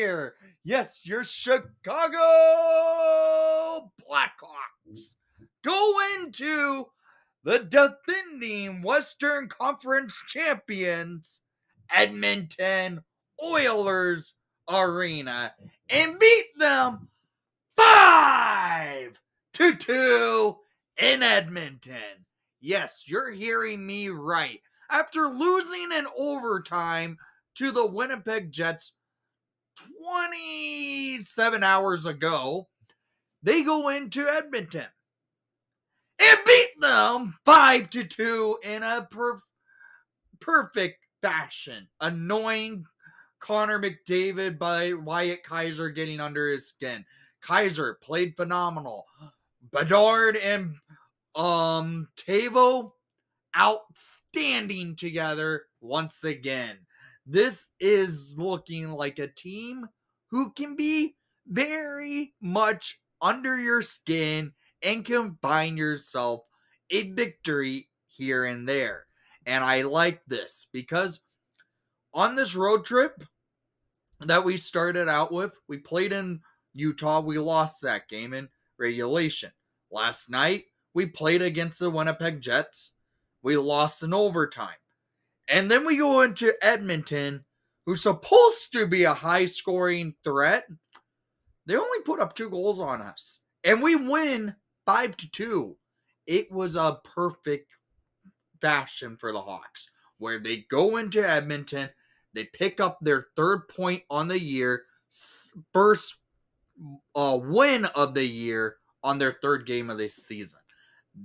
here. Yes, your Chicago Blackhawks go into the defending Western Conference champions, Edmonton Oilers Arena, and beat them 5-2 in Edmonton. Yes, you're hearing me right. After losing in overtime to the Winnipeg Jets 27 hours ago, they go into Edmonton and beat them 5-2 in a perfect fashion. Annoying Connor McDavid by Wyatt Kaiser getting under his skin. Kaiser played phenomenal. Bedard and Tavo outstanding together once again. This is looking like a team who can be very much under your skin and combine yourself a victory here and there. And I like this because on this road trip that we started out with, we played in Utah. We lost that game in regulation. Last night, we played against the Winnipeg Jets. We lost in overtime. And then we go into Edmonton, who's supposed to be a high-scoring threat. They only put up 2 goals on us. And we win 5-2. It was a perfect fashion for the Hawks, where they go into Edmonton, they pick up their 3rd point on the year, first win of the year on their 3rd game of the season.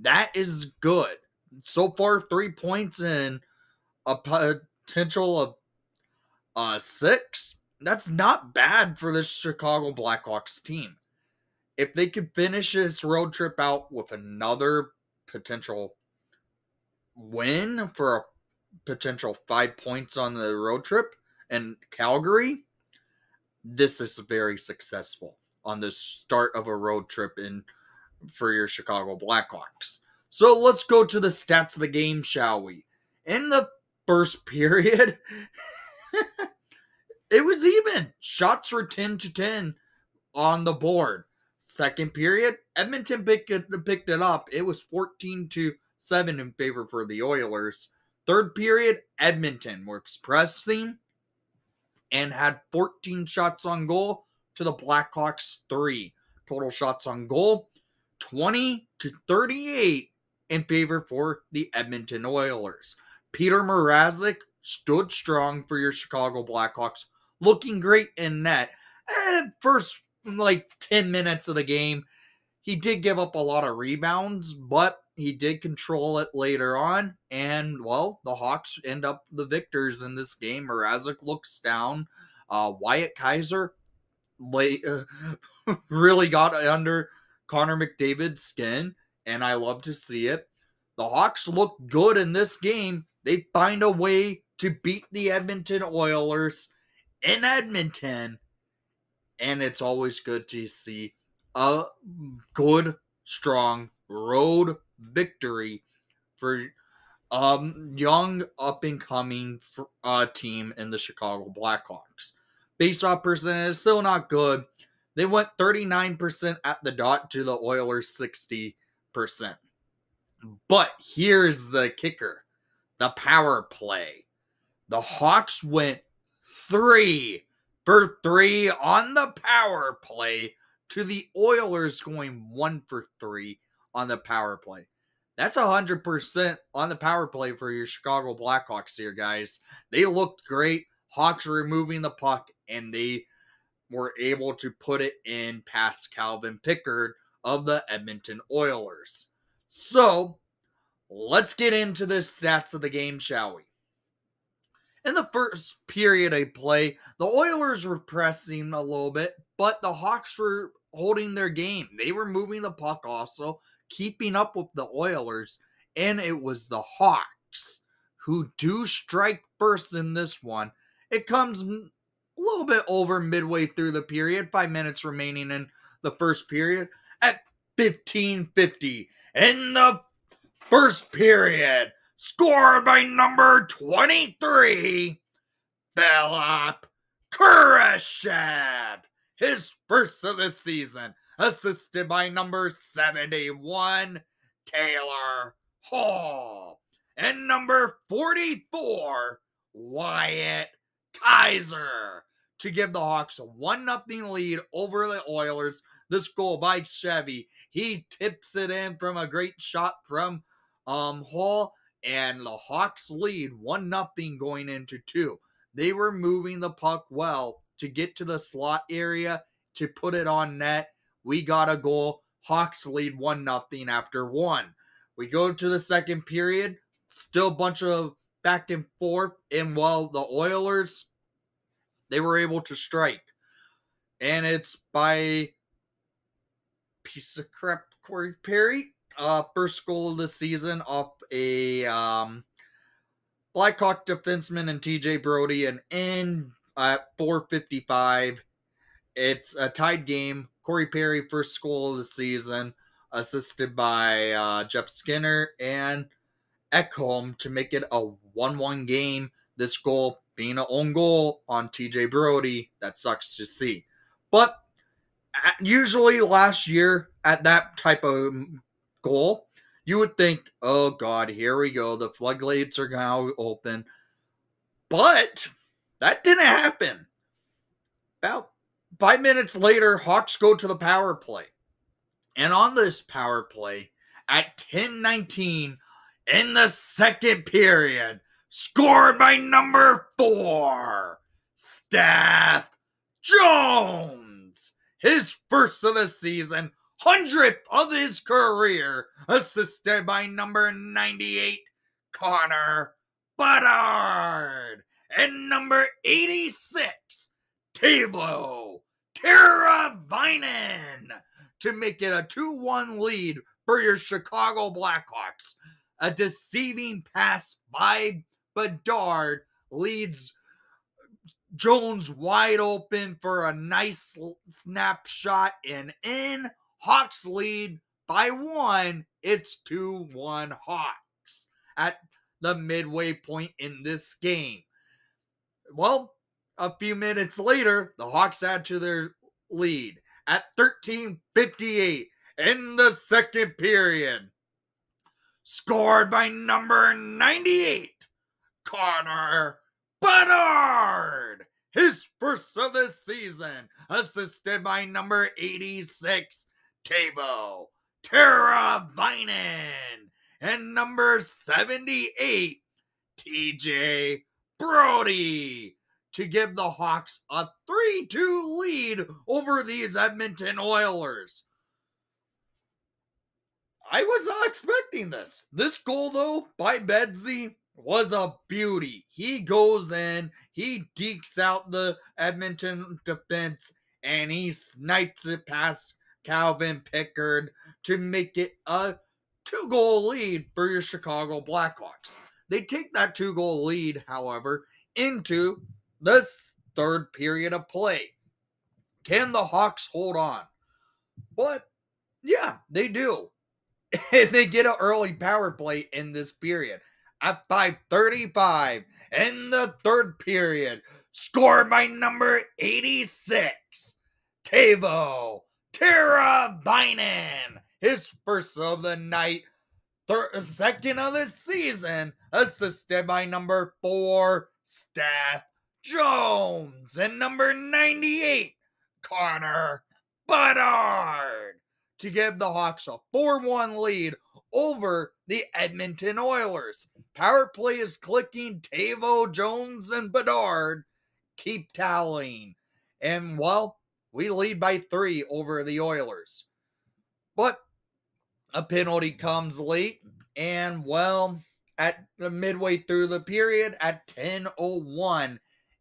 That is good. So far, 3 points and a potential of 6. That's not bad for the Chicago Blackhawks team. If they could finish this road trip out with another potential win for a potential 5 points on the road trip in Calgary, this is very successful on the start of a road trip for your Chicago Blackhawks. So let's go to the stats of the game, shall we? In the first period, it was even. Shots were 10-10 on the board. Second period, Edmonton picked it up. It was 14-7 in favor for the Oilers. Third period, Edmonton was pressing and had 14 shots on goal to the Blackhawks 3. Total shots on goal, 20-38 in favor for the Edmonton Oilers. Peter Mrazek stood strong for your Chicago Blackhawks, looking great in net. First, 10 minutes of the game, he did give up a lot of rebounds, but he did control it later on. And, well, the Hawks end up the victors in this game. Mrazek looks down. Wyatt Kaiser really got under Connor McDavid's skin, and I love to see it. The Hawks look good in this game. They find a way to beat the Edmonton Oilers in Edmonton, and it's always good to see a good, strong road victory for young, up-and-coming team in the Chicago Blackhawks. Face-off percentage is still not good. They went 39% at the dot to the Oilers' 60%. But here's the kicker. The power play. The Hawks went 3 for 3 on the power play to the Oilers going 1 for 3 on the power play. That's 100% on the power play for your Chicago Blackhawks here, guys. They looked great. Hawks were moving the puck, and they were able to put it in past Calvin Pickard of the Edmonton Oilers. So, let's get into the stats of the game, shall we? In the first period of play, the Oilers were pressing a little bit, but the Hawks were holding their game. They were moving the puck also, keeping up with the Oilers, and it was the Hawks who do strike first in this one. It comes a little bit over midway through the period, 5 minutes remaining in the first period, at 15:50 in the first period. Scored by number 23, Philip Kurashev, his first of the season, assisted by number 71, Taylor Hall, and number 44, Wyatt Kaiser, to give the Hawks a 1-0 lead over the Oilers. This goal by Chevy, he tips it in from a great shot from Hall, and the Hawks lead 1-0 going into 2. They were moving the puck well to get to the slot area to put it on net. We got a goal. Hawks lead 1-0 after 1. We go to the second period. Still a bunch of back and forth. And while the Oilers, they were able to strike. And it's by piece of crap Corey Perry. First goal of the season off a Blackhawk defenseman and TJ Brody, and in at 4:55. It's a tied game. Corey Perry, first goal of the season, assisted by Jeff Skinner and Ekholm to make it a 1-1 game. This goal being an own goal on TJ Brody. That sucks to see. But usually last year at that type of goal, you would think, oh God, here we go. The floodgates are now open. But that didn't happen. About 5 minutes later, Hawks go to the power play. And on this power play, at 10:19 in the second period, scored by number 4, Steph Jones. His first of the season, 100th of his career, assisted by number 98, Connor Bedard, and number 86, Teuvo Teravainen, to make it a 2-1 lead for your Chicago Blackhawks. A deceiving pass by Bedard leads Jones wide open for a nice snapshot, and in. Hawks lead by 1. It's 2-1 Hawks at the midway point in this game. Well, a few minutes later, the Hawks add to their lead at 13:58 in the second period. Scored by number 98, Connor Bedard. His first of the season, assisted by number 86, Teuvo Teravainen, and number 78, TJ Brody, to give the Hawks a 3-2 lead over these Edmonton Oilers. I was not expecting this. This goal, though, by Bedsy was a beauty. He goes in, he dekes out the Edmonton defense, and he snipes it past Calvin Pickard to make it a 2-goal lead for your Chicago Blackhawks. They take that 2-goal lead, however, into the third period of play. Can the Hawks hold on? But, yeah, they do. They get an early power play in this period. At 5:35 in the third period, scored by number 86, Teuvo Teravainen. His first of the night, second of the season, assisted by number 4, Steph Jones, and number 98, Connor Bedard, to give the Hawks a 4-1 lead over the Edmonton Oilers. Power play is clicking. Teuvo, Jones, and Bedard keep tallying. And, well, we lead by 3 over the Oilers. But a penalty comes late. And, well, at the midway through the period, at 10:01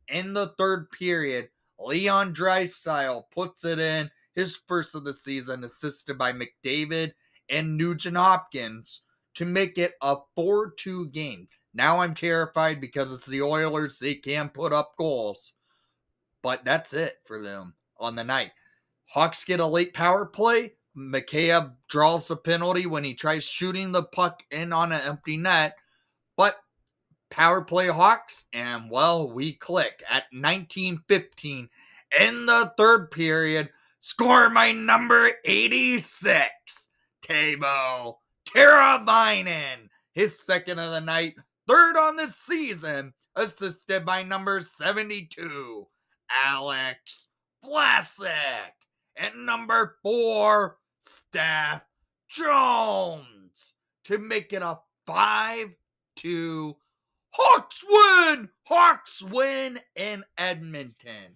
in the third period, Leon Draisaitl puts it in, his first of the season, assisted by McDavid and Nugent Hopkins, to make it a 4-2 game. Now I'm terrified because it's the Oilers. They can put up goals. But that's it for them on the night. Hawks get a late power play. Mikheyev draws a penalty when he tries shooting the puck in on an empty net. But power play Hawks, and well, we click at 19:15 in the third period. Score my number 86, Teuvo Teravainen, his second of the night, third on the season, assisted by number 72, Alex Vlasic, and number 4, Steph Jones, to make it a 5-2 Hawks win! Hawks win in Edmonton.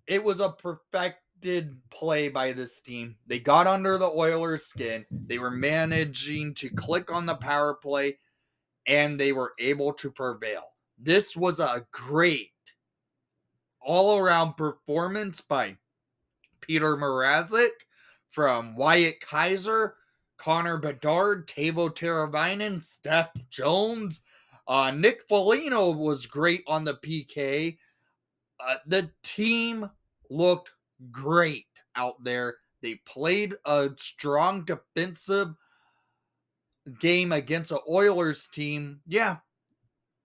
It was a perfected play by this team. They got under the Oilers' skin. They were managing to click on the power play, and they were able to prevail. This was a great all-around performance by Peter Mrazek, from Wyatt Kaiser, Connor Bedard, Teuvo Teravainen, Steph Jones. Nick Foligno was great on the PK. The team looked great out there. They played a strong defensive game against an Oilers team. Yeah,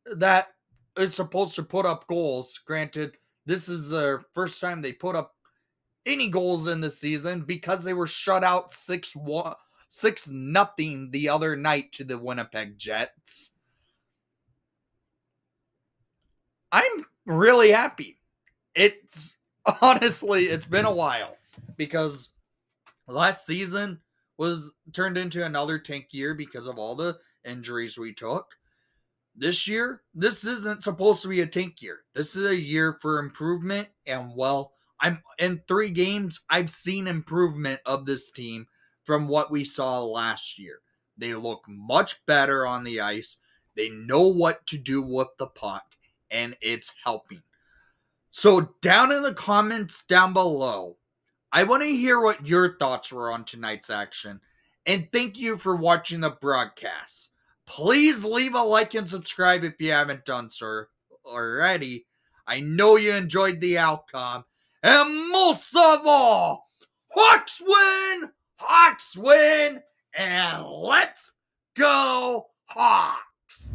that is supposed to put up goals. Granted, this is the first time they put up any goals in the season because they were shut out 6-0 the other night to the Winnipeg Jets. I'm really happy. It's been a while because last season was turned into another tank year because of all the injuries we took. This year, this isn't supposed to be a tank year. This is a year for improvement, and well, I'm in 3 games, I've seen improvement of this team from what we saw last year. They look much better on the ice. They know what to do with the puck, and it's helping. So down in the comments down below, I want to hear what your thoughts were on tonight's action. And thank you for watching the broadcast. Please leave a like and subscribe if you haven't done so already. I know you enjoyed the outcome. And most of all, Hawks win, and let's go Hawks!